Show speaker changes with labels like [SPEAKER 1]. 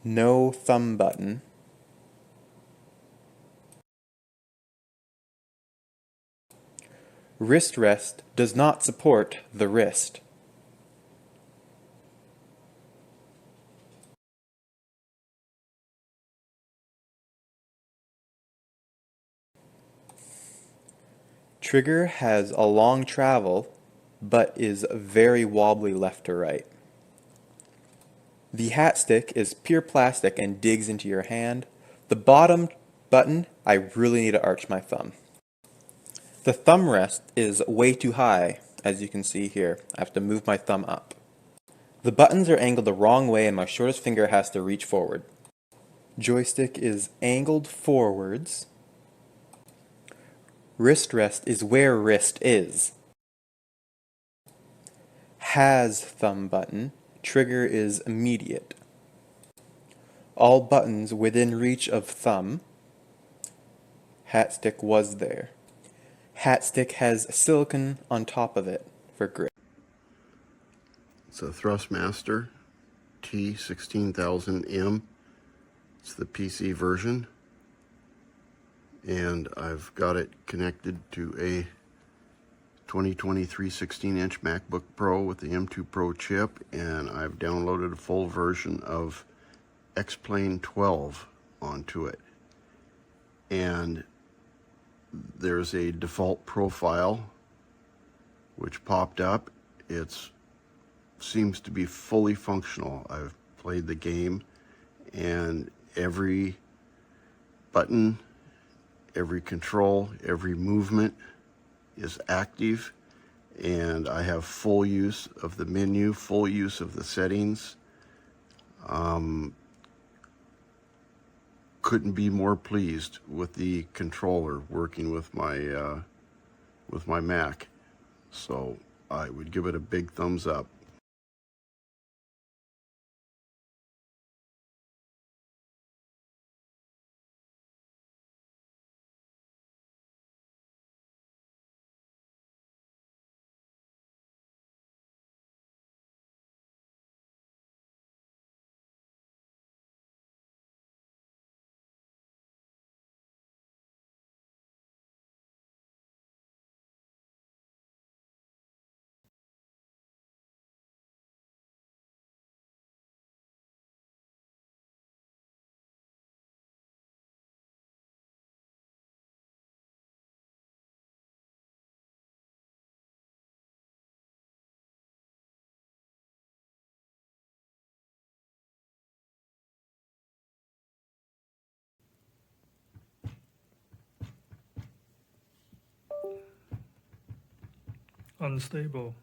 [SPEAKER 1] no thumb button, wrist rest does not support the wrist. Trigger has a long travel, but is very wobbly left to right. The hat stick is pure plastic and digs into your hand. The bottom button, I really need to arch my thumb. The thumb rest is way too high, as you can see here. I have to move my thumb up. The buttons are angled the wrong way and my shortest finger has to reach forward. Joystick is angled forwards. Wrist rest is where wrist is. Has thumb button. Trigger is immediate. All buttons within reach of thumb. Hat stick was there. Hat stick has silicone on top of it for grip.
[SPEAKER 2] It's a Thrustmaster T16000M. It's the PC version. And I've got it connected to a 2023 16-inch MacBook Pro with the M2 Pro chip, and I've downloaded a full version of X-Plane 12 onto it. And there's a default profile which popped up. It seems to be fully functional. I've played the game, and every button, every control, every movement is active, and I have full use of the menu, full use of the settings. Couldn't be more pleased with the controller working with my Mac. So I would give it a big thumbs up.
[SPEAKER 3] Unstable.